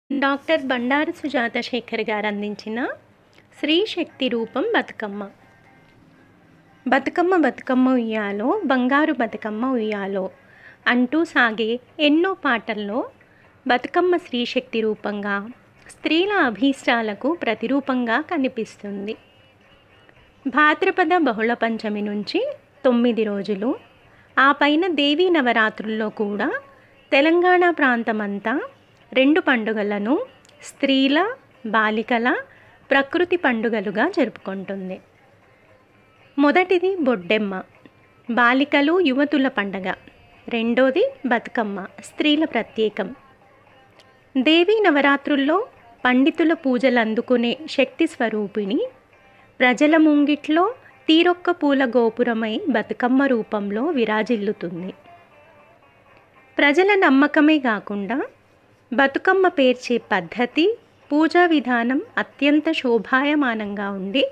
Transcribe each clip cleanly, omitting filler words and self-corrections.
Doctor Bandaru Sujatha Shekhar గారు అందించిన స్త్రీ శక్తి రూపం బతుకమ్మ. బతుకమ్మ బతుకమ్మ ఉయ్యాలో, బంగారు బతుకమ్మ ఉయ్యాలో అంటూ సాగే ఎన్నో పాటల్లో బతుకమ్మ స్త్రీ శక్తి రూపంగా, స్త్రీల అభీష్టాలకు ప్రతిరూపంగా కనిపిస్తుంది. భాద్రపద బహుళ పంచమి నుంచి 9 రోజులు, ఆ పైన దేవీ నవరాత్రుల్లో కూడా తెలంగాణ ప్రాంతమంతా 2 పండుగలను స్త్రీల, బాలికల ప్రకృతి పండుగలుగా జరుపుకుంటుంది. మొదటిది బొడ్డెమ్మ, బాలికలు యువతుల పండగ. రెండోది బతుకమ్మ, స్త్రీల ప్రత్యేకం. దేవీ నవరాత్రుల్లో పండితుల పూజలు అందుకునే శక్తి స్వరూపిణి ప్రజల ముంగిట్లో తీరొక్క పూల గోపురమై బతుకమ్మ రూపంలో విరాజిల్లుతుంది. ప్రజల నమ్మకమే కాకుండా బతుకమ్మ పేర్చే పద్ధతి, పూజా విధానం అత్యంత శోభాయమానంగా ఉండి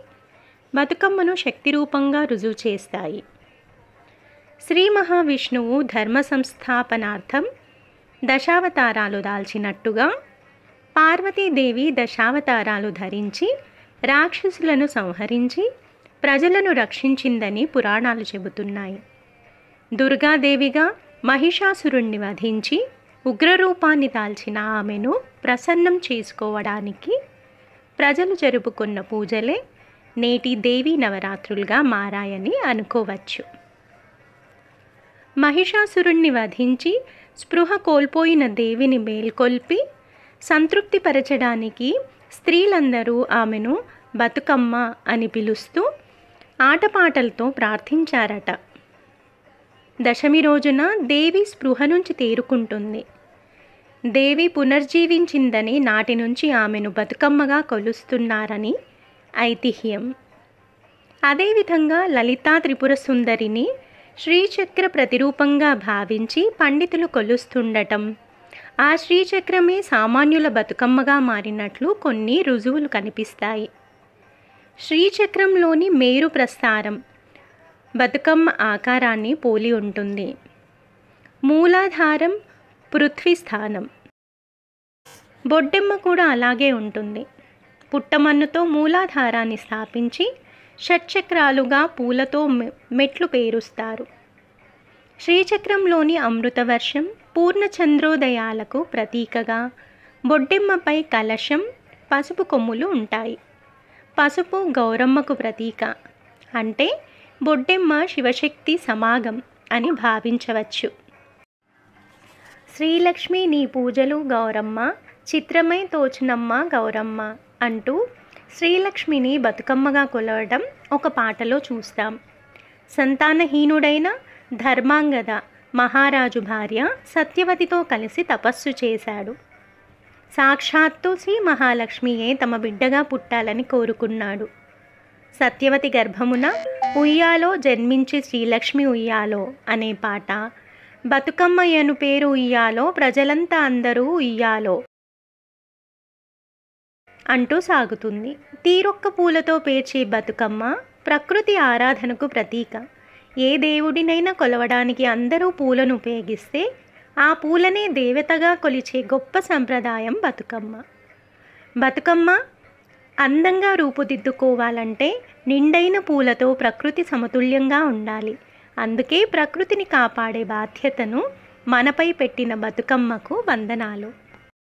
బతుకమ్మను శక్తి రూపంగా రుజువు చేస్తాయి. శ్రీ మహావిష్ణువు ధర్మ సంస్థాపనార్థం దశావతారాలు దాల్చినట్టుగా పార్వతీదేవి దశావతారాలు ధరించి రాక్షసులను సంహరించి ప్రజలను రక్షించిందని పురాణాలు చెబుతున్నాయి. దుర్గాదేవిగా మహిషాసురుణ్ణి వధించి ఉగ్రరూపాన్ని దాల్చిన ఆమెను ప్రసన్నం చేసుకోవడానికి ప్రజలు జరుపుకున్న పూజలే నేటి దేవీ నవరాత్రులుగా మారాయని అనుకోవచ్చు. మహిషాసురుణ్ణి వధించి స్పృహ కోల్పోయిన దేవిని మేల్కొల్పి సంతృప్తిపరచడానికి స్త్రీలందరూ ఆమెను బతుకమ్మ అని పిలుస్తూ ఆటపాటలతో ప్రార్థించారట. దశమి రోజున దేవి స్పృహ నుంచి తేరుకుంటుంది. దేవి పునర్జీవించిందని నాటి నుంచి ఆమెను బతుకమ్మగా కొలుస్తున్నారని ఐతిహ్యం. అదేవిధంగా లలితా త్రిపుర సుందరిని శ్రీచక్ర ప్రతిరూపంగా భావించి పండితులు కొలుస్తుండటం, ఆ శ్రీచక్రమే సామాన్యుల బతుకమ్మగా మారినట్లు కొన్ని రుజువులు కనిపిస్తాయి. శ్రీచక్రంలోని మేరు ప్రస్తారం బతుకమ్మ ఆకారాన్ని పోలి ఉంటుంది. మూలాధారం పృథ్వీ స్థానం. బొడ్డెమ్మ కూడా అలాగే ఉంటుంది. పుట్టమన్నుతో మూలాధారాన్ని స్థాపించి షట్చక్రాలుగా పూలతో మెట్లు పేరుస్తారు. శ్రీచక్రంలోని అమృతవర్షం, పూర్ణచంద్రోదయాలకు ప్రతీకగా బొడ్డెమ్మపై కలశం, పసుపు కొమ్ములు ఉంటాయి. పసుపు గౌరమ్మకు ప్రతీక, అంటే బొడ్డెమ్మ శివశక్తి సమాగం అని భావించవచ్చు. శ్రీలక్ష్మి నీ పూజలు గౌరమ్మ, చిత్రమై తోచునమ్మ గౌరమ్మ అంటూ శ్రీలక్ష్మిని బతుకమ్మగా కొలవడం ఒక పాటలో చూస్తాం. సంతానహీనుడైన ధర్మాంగద మహారాజు భార్య సత్యవతితో కలిసి తపస్సు చేశాడు. సాక్షాత్తు శ్రీ మహాలక్ష్మియే తమ బిడ్డగా పుట్టాలని కోరుకున్నాడు. సత్యవతి గర్భమున ఉయ్యాలో జన్మించి శ్రీలక్ష్మి ఉయ్యాలో అనే పాట బతుకమ్మ యను పేరు ఉయ్యాలో ప్రజలంతా అందరూ ఉయ్యాలో అంటూ సాగుతుంది. తీరొక్క పూలతో పేర్చే బతుకమ్మ ప్రకృతి ఆరాధనకు ప్రతీక. ఏ దేవుడినైనా కొలవడానికి అందరూ పూలను ఉపయోగిస్తే ఆ పూలనే దేవతగా కొలిచే గొప్ప సంప్రదాయం బతుకమ్మ. బతుకమ్మ అందంగా రూపుదిద్దుకోవాలంటే నిండైన పూలతో ప్రకృతి సమతుల్యంగా ఉండాలి. అందుకే ప్రకృతిని కాపాడే బాధ్యతను మనపై పెట్టిన బతుకమ్మకు వందనాలు.